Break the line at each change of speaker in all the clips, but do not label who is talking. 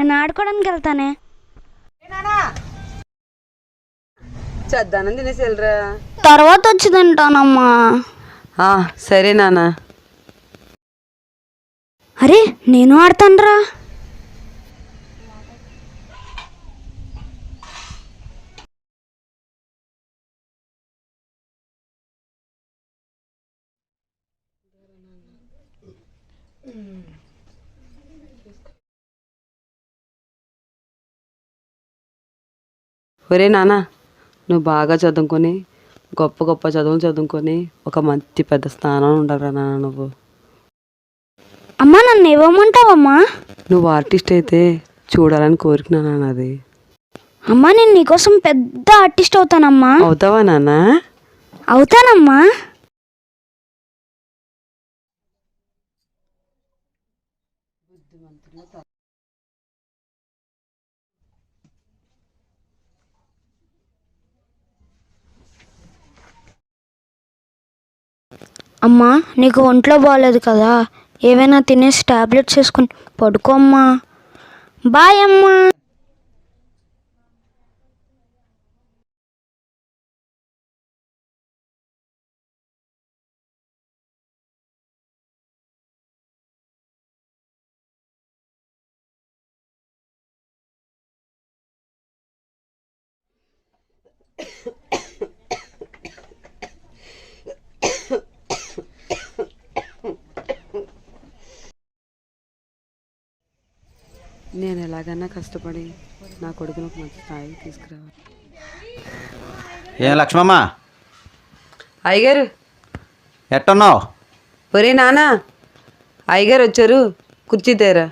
నేను ఆడుకోవడానికి వెళ్తానే.
చద్దానం తినేసి వెళ్ళరా.
తర్వాత వచ్చి తింటానమ్మా.
సరే నాన్న.
అరే నేను ఆడతానురా.
ఒరే నాన్న, నువ్వు బాగా చదువుకొని గొప్ప గొప్ప చదువులు చదువుకొని ఒక మంచి పెద్ద స్థానం ఉండరా నాన్న. నువ్వు
అమ్మా నన్ను ఇవ్వమంటావమ్మా?
నువ్వు ఆర్టిస్ట్ అయితే చూడాలని కోరిక నాన్న. అది
అమ్మా నేను నీకోసం పెద్ద ఆర్టిస్ట్ అవుతానమ్మా.
అవుతావా నాన్న?
అవుతానమ్మా. అమ్మా నీకు ఒంట్లో బాగాలేదు కదా, ఏవైనా తినేసి టాబ్లెట్స్ వేసుకుని పడుకోమ్మా. బాయ్ అమ్మా.
నేను ఎలాగన్నా కష్టపడి నా కొడుకుని ఒక మంచి స్థాయికి తీసుకురావాలి.
ఏం లక్ష్మమ్మ
అయ్యగారు
ఎట్టున్నావు?
ఒరే నాన్న, అయ్యగారు వచ్చారు, కుర్చీ తేరా.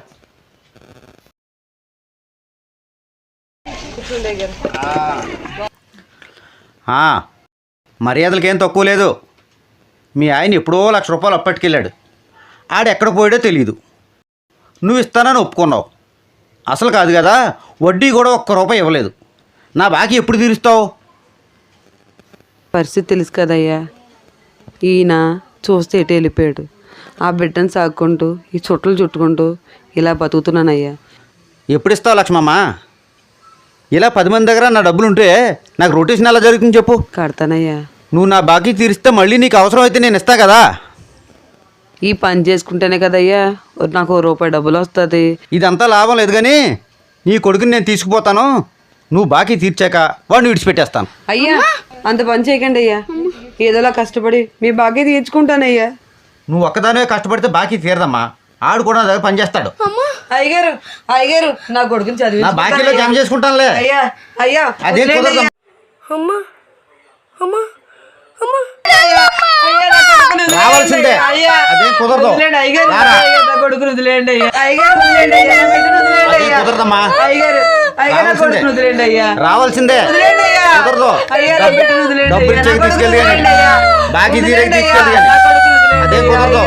మర్యాదలకేం తక్కువ లేదు. మీ ఆయన ఎప్పుడో ₹1,00,000 అప్పట్టుకెళ్ళాడు. ఆడెక్కడ పోయాడో తెలియదు. నువ్వు ఇస్తానని ఒప్పుకున్నావు. అసలు కాదు కదా, వడ్డీ కూడా ₹1 ఇవ్వలేదు. నా బాకీ ఎప్పుడు తీరుస్తావు?
పరిస్థితి తెలుసు కదయ్యా. ఈయన చూస్తే ఎటు వెళ్ళిపోయాడు. ఆ బిడ్డను సాగుకుంటూ ఈ చుట్టలు చుట్టుకుంటూ ఇలా బతుకుతున్నానయ్యా.
ఎప్పుడు ఇస్తావు లక్ష్మమ్మ? ఇలా 10 మంది దగ్గర నా డబ్బులు ఉంటే నాకు రొటేషన్ ఎలా జరుగుతుంది చెప్పు?
కడతానయ్యా.
నువ్వు నా బాకీ తీరిస్తే మళ్ళీ నీకు అవసరం అయితే నేను ఇస్తా కదా.
ఈ పని చేసుకుంటేనే కదయ్యా నాకు ₹1 డబ్బులు వస్తుంది.
ఇదంతా లాభం లేదు కానీ నీ కొడుకుని నేను తీసుకుపోతాను. నువ్వు బాకీ తీర్చాక వాడిని విడిచిపెట్టేస్తాను.
అయ్యా అంత పని చేయకండి అయ్యా. ఏదోలా కష్టపడి మీ బాకీ తీర్చుకుంటానయ్యా.
నువ్వు ఒక్కదానే కష్టపడితే బాకీ తీరదమ్మా. ఆడు కూడా నా దగ్గర పని చేస్తాడు.
అయ్యగారు అయ్యగారు నా కొడుకుని చదివి
నా బాకీలో జమ చేసుకుంటానులే.
అయ్యా అయ్యా
అదే కుదరదమ్మా.
అమ్మా అమ్మా అమ్మా
రావాల్సిందే. అదేం కుదరదు.
కొడుకుని వదిలేండి
కుదరదమ్మా.
వదిలేండి అయ్యా.
రావాల్సిందే. కుదరదు. డబ్బులు ఇచ్చేకి తీసుకెళ్ళి బాకీ తీరేకి తీసుకెళ్ళి అదే కుదరదు.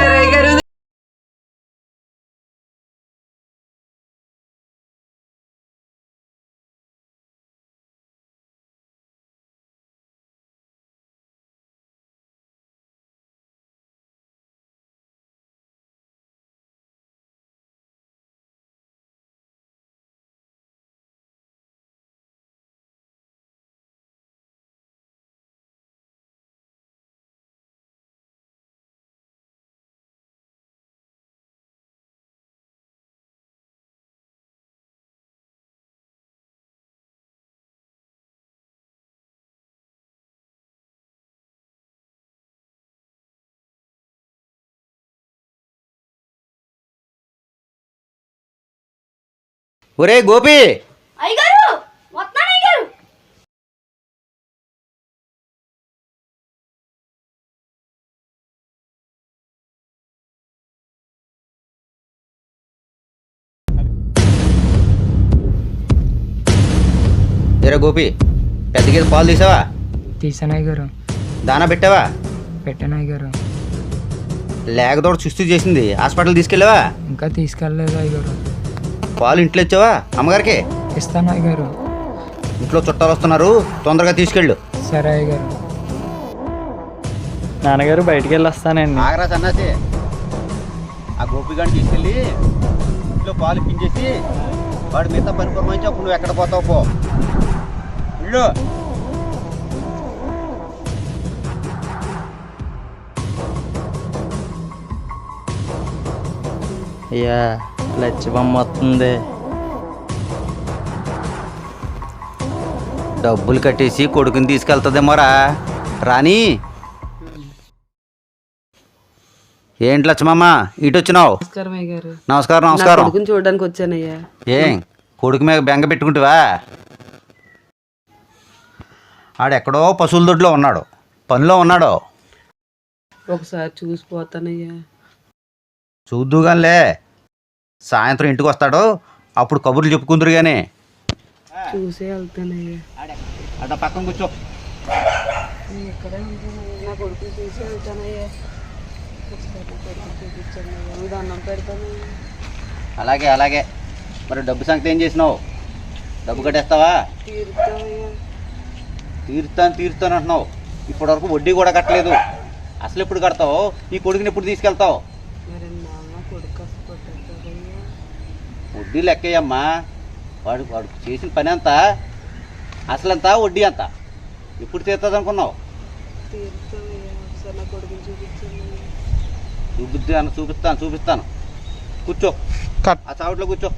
ఒరే గోపి, ఎరా గోపి, పెద్ద గేదె పాలు తీసావా?
తీసానాయ్ గారు.
దానా పెట్టావా?
పెట్టానాయ్ గారు.
లేకదోడ సుస్థి చేసింది, హాస్పిటల్ తీసుకెళ్ళావా?
ఇంకా తీసుకెళ్ళలేదు అయ్యగారు.
పాలు ఇంట్లో ఇచ్చావా అమ్మగారికి?
ఇస్తాను అయ్యగారు.
ఇంట్లో చుట్టాలు వస్తున్నారు, తొందరగా తీసుకెళ్ళు.
సరే అయ్యగారు. నాన్నగారు బయటికి వెళ్ళి వస్తానండి.
ఆగరా సన్నాసి, ఆ గోపిగాడిని తీసుకెళ్ళి ఇంట్లో పాలు పించేసి వాడు మిగతా పని పురమాయించి అప్పుడు నువ్వు ఎక్కడ పోతావు పో. ఇల్లు
అయ్యా లచ్చిబొమ్మ వస్తుంది.
డబ్బులు కట్టేసి కొడుకుని తీసుకెళ్తుందేమోరా. రాని ఏంటి లచ్చమమ్మ ఇటు వచ్చినావు?
నమస్కారం అయ్య గారు.
నమస్కారం
నా
నమస్కారం.
కొడుకుని చూడడానికి వచ్చానయ్యా.
ఏం కొడుకు మీద బెంగ పెట్టుకుంటావా? ఆడెక్కడో పశువుల దొడ్లో ఉన్నాడు, పనిలో ఉన్నాడు.
ఒకసారి చూసిపోతానయ్యా.
చూద్దుగానిలే, సాయంత్రం ఇంటికి వస్తాడు, అప్పుడు కబుర్లు చెప్పుకుందరు కానీ.
చూసే వెళ్తానయ్యా.
అట్లా పక్కన కూర్చో.
ఎక్కడ నా కొడుకుని చూసే వెళ్తానయ్యా. దండం పెడతానయ్యా.
అలాగే అలాగే. మరి డబ్బు సంగతి ఏం చేసినావు? డబ్బు కట్టేస్తావా?
తీరుతానయ్యా.
తీరుతాను అంటున్నావు. ఇప్పటివరకు వడ్డీ కూడా కట్టలేదు. అసలు ఎప్పుడు కడతావు? ఈ కొడుకుని ఎప్పుడు తీసుకెళ్తావు?
మరి నాన్న కొడుకు కష్టపడ్డాయ్యా.
వడ్డీ లెక్కయ్యమ్మా. వాడు వాడు చేసిన పని అంతా, అసలు ఎంత వడ్డీ అంత ఎప్పుడు తీరుతుంది అనుకున్నావు?
తీరుతానయ్యా. ఒకసారి నా కొడుకుని చూపించండి.
చూపిస్తాను. కూర్చో, ఆ చావట్లో కూర్చో.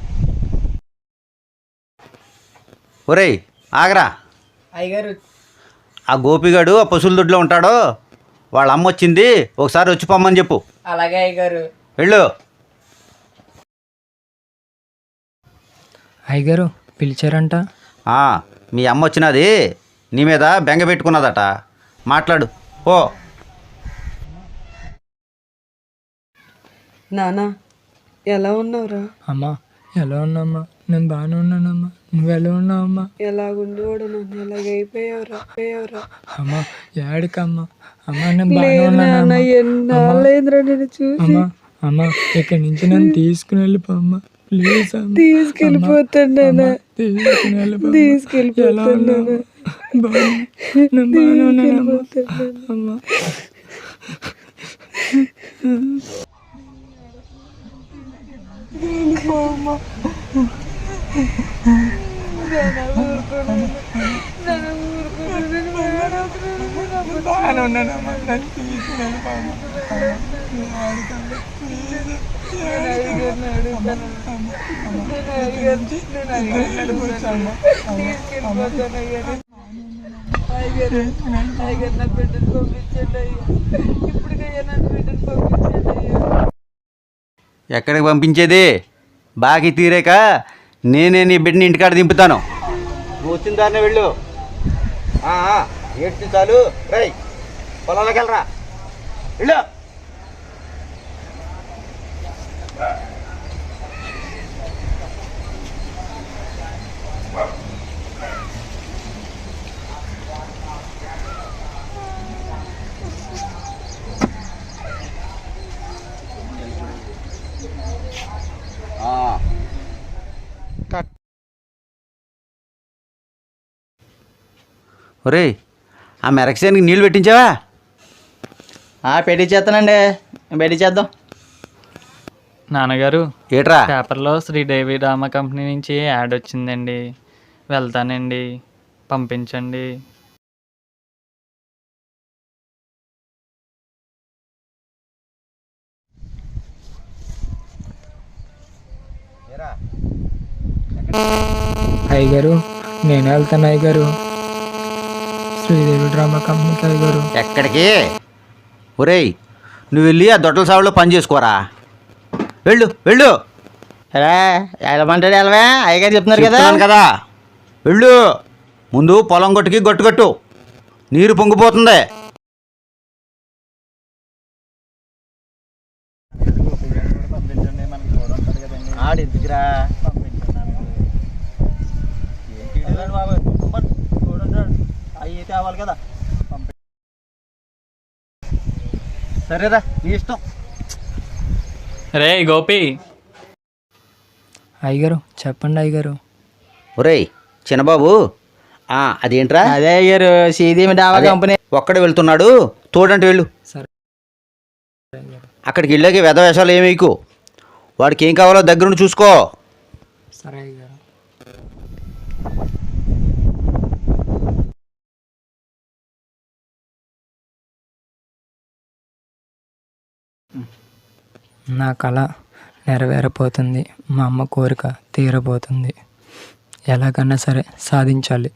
ఒరేయ్ ఆగరా.
అయ్యగారు
ఆ గోపిగాడు ఆ పశువుల దొడ్లో ఉంటాడో, వాళ్ళ అమ్మ వచ్చింది, ఒకసారి వచ్చి పొమ్మని చెప్పు.
అలాగే అయ్యగారు.
వెళ్ళు.
అయ్యగారు పిలిచారంట.
మీ అమ్మ వచ్చినది, నీ మీద బెంగ పెట్టుకున్నదట. మాట్లాడు ఓ.
నానా ఎలా ఉన్నావురా?
అమ్మా ఎలా ఉన్నామ్మా? నేను బాగానే ఉన్నానమ్మా. నువ్వు ఎలా ఉన్నావమ్మా?
ఎలాగుండేవాడు నన్ను ఎలాగైపోయావురా.
అమ్మా ఏడికమ్మా? అమ్మా నేను బాగానే ఉన్నానమ్మా.
ఎన్నాళ్ళైందిరా నేను చూసి.
అమ్మా అమ్మా ఇక్కడి నుంచి నన్ను తీసుకుని వెళ్ళిపోమ్మా ప్లీజ్.
తీసుకెళ్ళిపోతాను.
తీసుకుని వెళ్ళిపో. ఎలా ఉన్నావు? నేను బాగానే ఉన్నానమ్మా. అమ్మా బాగానే ఉన్నానమ్మా. నన్ను తీసుకుని వెళ్ళిపోమ్మా.
ఎక్కడికి పంపించేది? బాకీ తీరాక నేనే నీ బిడ్డని ఇంటికాడ దింపుతాను. నువ్వు వచ్చిన దారినే వెళ్ళు. ఏడ్చి చాలు. రై పొలాలకు వెళ్ళరా. వెళ్ళు. ఒరేయ్ ఆ మెరక్సానికి నీళ్ళు పెట్టించావా?
పెట్టి చేస్తానండి. పెట్టి చేద్దాం.
నాన్నగారు
ఏట్రా?
పేపర్లో శ్రీదేవి డ్రామా కంపెనీ నుంచి యాడ్ వచ్చిందండి. వెళ్తానండి, పంపించండి. అయ్యగారు నేను వెళ్తాను. అయ్యగారు శ్రీదేవి డ్రామా కంపెనీకి. అయ్యగారు
ఎక్కడికి? ఒరేయ్ నువ్వు వెళ్ళి ఆ దొడ్ల సావులో పని చేసుకోరా. వెళ్ళు వెళ్ళు.
వెళ్ళమంటాడు. వెళ్ళవా? అయ్యగారు చెప్తున్నారు కదా.
చెప్తున్నాను కదా, వెళ్ళు. ముందు పొలం గొట్టుకి గొట్టు నీరు పొంగిపోతుంది.
ఆడెందుకురా? అవి తేవాలి కదా.
సరేరా నీ ఇష్టం.
రే గోపి. అయ్యగారు చెప్పండి. అయ్యగారు
ఒరేయ్ చిన్నబాబు, అదేంట్రా?
అదే అయ్యారు శ్రీదేవి డ్రామా కంపెనీ.
ఒక్కడే వెళ్తున్నాడు, తోడంటే వెళ్ళు.
సరే.
అక్కడికి వెళ్ళాక వెధవేషాలు ఏమీకు. వాడికి ఏం కావాలో దగ్గరుండి చూసుకో.
సరే అయ్యగారు. నా కళ నెరవేరపోతుంది, మా అమ్మ కోరిక తీరబోతుంది. ఎలాగన్నా సరే సాధించాలి.